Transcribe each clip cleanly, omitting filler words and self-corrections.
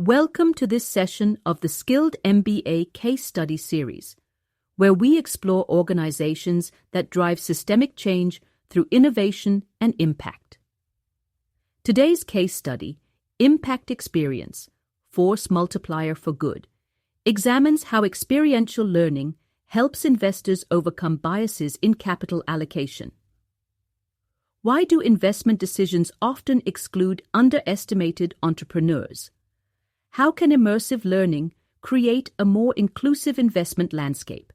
Welcome to this session of the Skilled MBA Case Study Series, where we explore organizations that drive systemic change through innovation and impact. Today's case study, Impact Experience, Force Multiplier for Good, examines how experiential learning helps investors overcome biases in capital allocation. Why do investment decisions often exclude underestimated entrepreneurs? How can immersive learning create a more inclusive investment landscape?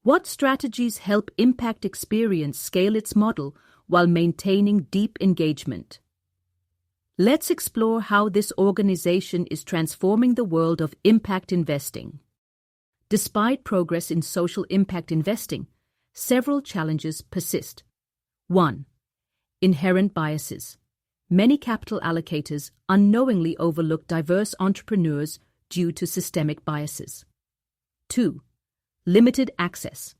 What strategies help Impact Experience scale its model while maintaining deep engagement? Let's explore how this organization is transforming the world of impact investing. Despite progress in social impact investing, several challenges persist. 1. Inherent biases. Many capital allocators unknowingly overlook diverse entrepreneurs due to systemic biases. 2. Limited access.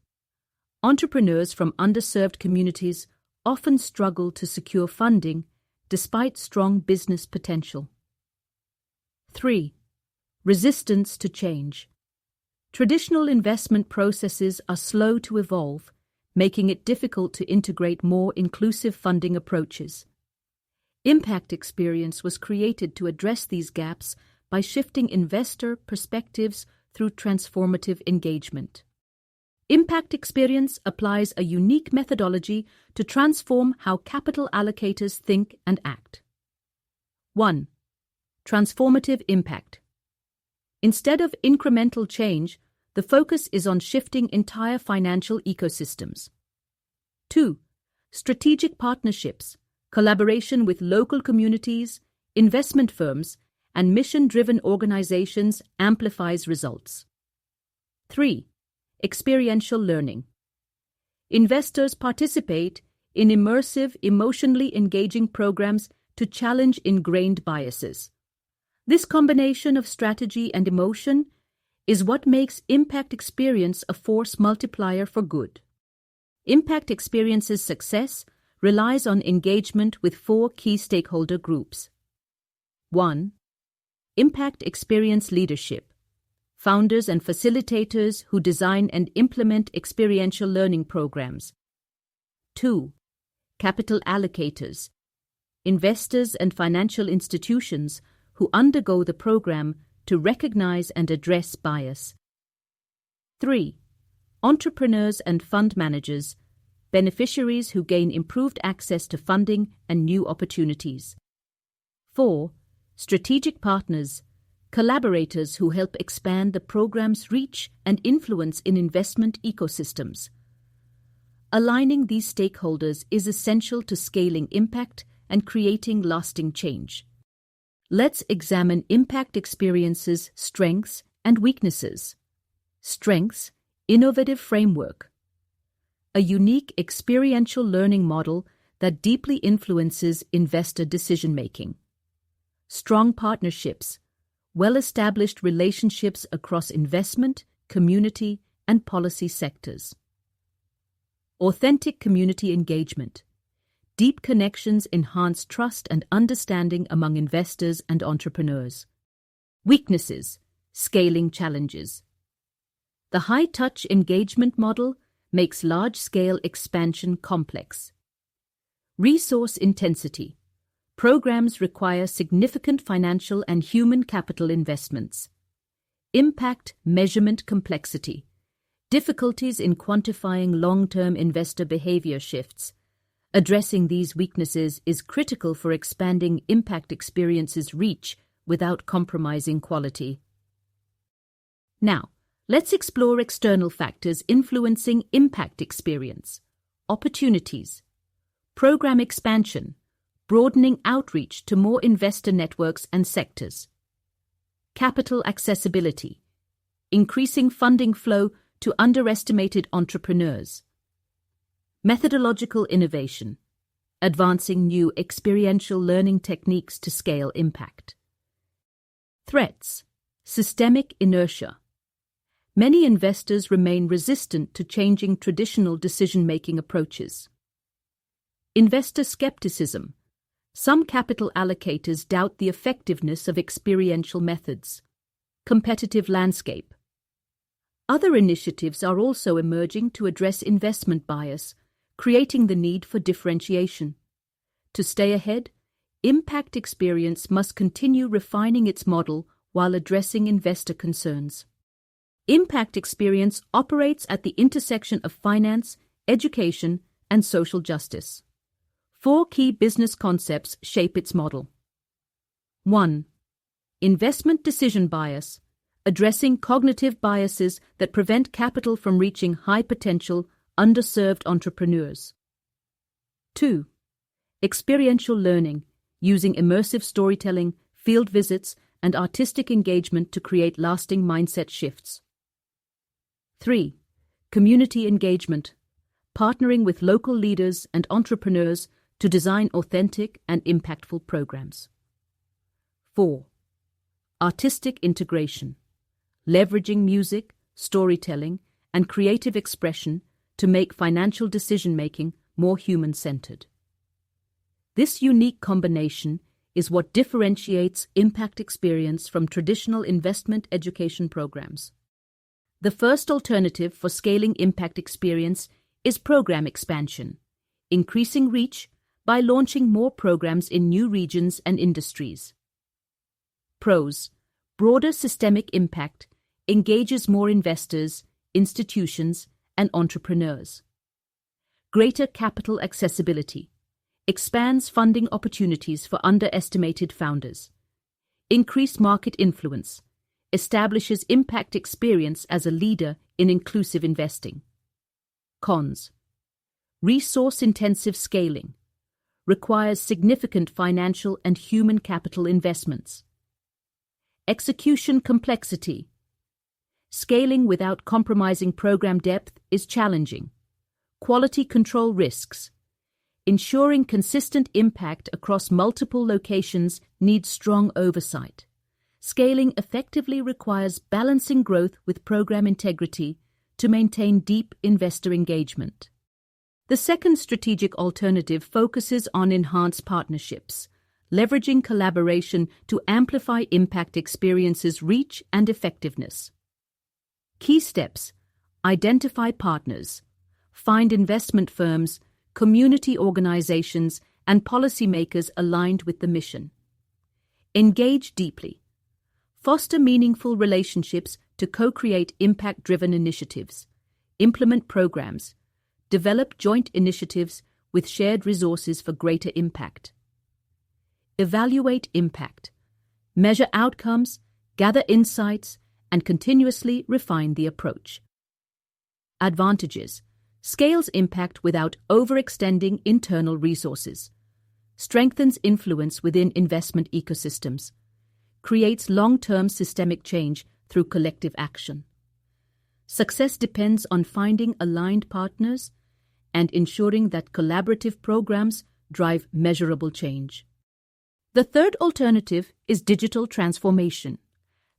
Entrepreneurs from underserved communities often struggle to secure funding despite strong business potential. 3. Resistance to change. Traditional investment processes are slow to evolve, making it difficult to integrate more inclusive funding approaches. Impact Experience was created to address these gaps by shifting investor perspectives through transformative engagement. Impact Experience applies a unique methodology to transform how capital allocators think and act. 1. Transformative impact. Instead of incremental change, the focus is on shifting entire financial ecosystems. 2. Strategic partnerships, collaboration with local communities, investment firms, and mission-driven organizations amplifies results. 3. Experiential learning. Investors participate in immersive, emotionally engaging programs to challenge ingrained biases. This combination of strategy and emotion is what makes Impact Experience a force multiplier for good. Impact Experience's success relies on engagement with 4 key stakeholder groups. 1. Impact Experience leadership. Founders and facilitators who design and implement experiential learning programs. 2. Capital allocators. Investors and financial institutions who undergo the program to recognize and address bias. 3. Entrepreneurs and fund managers, beneficiaries who gain improved access to funding and new opportunities. 4. Strategic partners, collaborators who help expand the program's reach and influence in investment ecosystems. Aligning these stakeholders is essential to scaling impact and creating lasting change. Let's examine Impact Experience's strengths and weaknesses. Strengths: innovative framework. A unique experiential learning model that deeply influences investor decision-making. Strong partnerships. Well-established relationships across investment, community, and policy sectors. Authentic community engagement. Deep connections enhance trust and understanding among investors and entrepreneurs. Weaknesses: scaling challenges. The high-touch engagement model makes large-scale expansion complex. Resource intensity. Programs require significant financial and human capital investments. Impact measurement complexity. Difficulties in quantifying long-term investor behavior shifts. Addressing these weaknesses is critical for expanding Impact Experience's reach without compromising quality. Now, let's explore external factors influencing Impact Experience. Opportunities. Program expansion. Broadening outreach to more investor networks and sectors. Capital accessibility. Increasing funding flow to underestimated entrepreneurs. Methodological innovation. Advancing new experiential learning techniques to scale impact. Threats. Systemic inertia. Many investors remain resistant to changing traditional decision-making approaches. Investor skepticism. Some capital allocators doubt the effectiveness of experiential methods. Competitive landscape. Other initiatives are also emerging to address investment bias, creating the need for differentiation. To stay ahead, Impact Experience must continue refining its model while addressing investor concerns. Impact Experience operates at the intersection of finance, education, and social justice. 4 key business concepts shape its model. 1. Investment decision bias, addressing cognitive biases that prevent capital from reaching high-potential, underserved entrepreneurs. 2. Experiential learning, using immersive storytelling, field visits, and artistic engagement to create lasting mindset shifts. 3. Community engagement, partnering with local leaders and entrepreneurs to design authentic and impactful programs. 4. Artistic integration, leveraging music, storytelling, and creative expression to make financial decision-making more human-centered. This unique combination is what differentiates Impact Experience from traditional investment education programs. The first alternative for scaling Impact Experience is program expansion, increasing reach by launching more programs in new regions and industries. Pros: broader systemic impact, engages more investors, institutions, and entrepreneurs. Greater capital accessibility, expands funding opportunities for underestimated founders. Increased market influence, establishes Impact Experience as a leader in inclusive investing. Cons: resource-intensive scaling, requires significant financial and human capital investments. Execution complexity, scaling without compromising program depth is challenging. Quality control risks, ensuring consistent impact across multiple locations needs strong oversight. Scaling effectively requires balancing growth with program integrity to maintain deep investor engagement. The second strategic alternative focuses on enhanced partnerships, leveraging collaboration to amplify Impact Experience's reach and effectiveness. Key steps: identify partners, find investment firms, community organizations, and policymakers aligned with the mission. Engage deeply. Foster meaningful relationships to co-create impact-driven initiatives, implement programs, develop joint initiatives with shared resources for greater impact. Evaluate impact, measure outcomes, gather insights, and continuously refine the approach. Advantages: scales impact without overextending internal resources, strengthens influence within investment ecosystems, creates long-term systemic change through collective action. Success depends on finding aligned partners and ensuring that collaborative programs drive measurable change. The third alternative is digital transformation,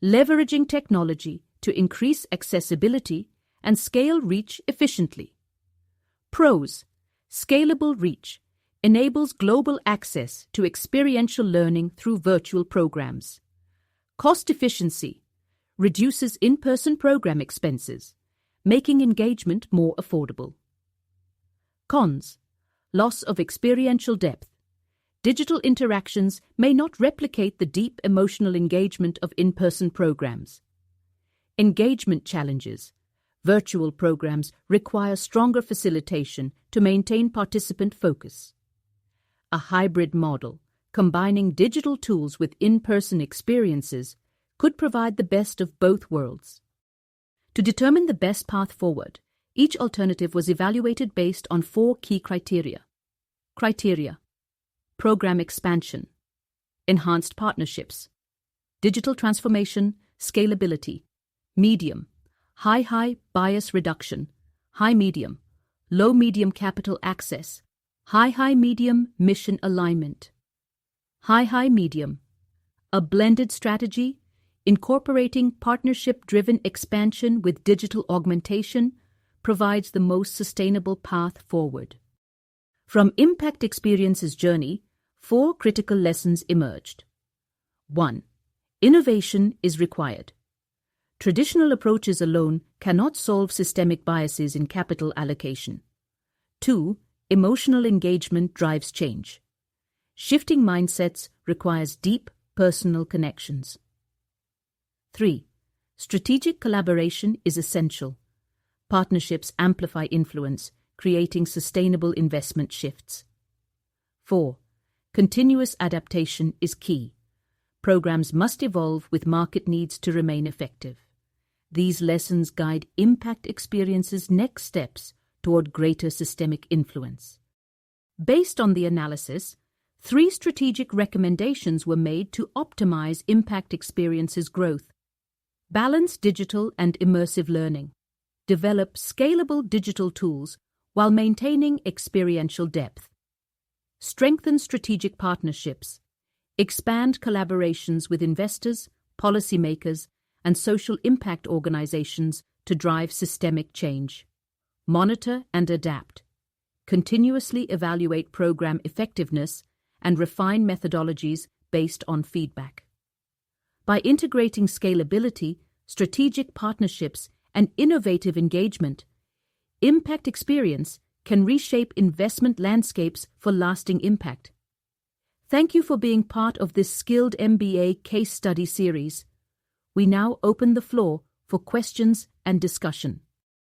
leveraging technology to increase accessibility and scale reach efficiently. Pros: scalable reach, enables global access to experiential learning through virtual programs. Cost efficiency, reduces in-person program expenses, making engagement more affordable. Cons: loss of experiential depth. Digital interactions may not replicate the deep emotional engagement of in-person programs. Engagement challenges. Virtual programs require stronger facilitation to maintain participant focus. A hybrid model, combining digital tools with in-person experiences, could provide the best of both worlds. To determine the best path forward, each alternative was evaluated based on 4 key criteria. Program expansion, enhanced partnerships, digital transformation, scalability, medium, high bias reduction, high-medium, low-medium capital access, high-medium mission alignment, high-medium, a blended strategy incorporating partnership-driven expansion with digital augmentation provides the most sustainable path forward. From Impact Experience's journey, 4 critical lessons emerged. 1. Innovation is required. Traditional approaches alone cannot solve systemic biases in capital allocation. 2. Emotional engagement drives change. Shifting mindsets requires deep personal connections. 3. Strategic collaboration is essential. Partnerships amplify influence, creating sustainable investment shifts. 4. Continuous adaptation is key. Programs must evolve with market needs to remain effective. These lessons guide Impact Experience's next steps toward greater systemic influence. Based on the analysis, 3 strategic recommendations were made to optimize Impact Experience's growth. Balance digital and immersive learning. Develop scalable digital tools while maintaining experiential depth. Strengthen strategic partnerships. Expand collaborations with investors, policymakers, and social impact organizations to drive systemic change. Monitor and adapt. Continuously evaluate program effectiveness and refine methodologies based on feedback. By integrating scalability, strategic partnerships, and innovative engagement, Impact Experience can reshape investment landscapes for lasting impact. Thank you for being part of this Skilled MBA case study series. We now open the floor for questions and discussion.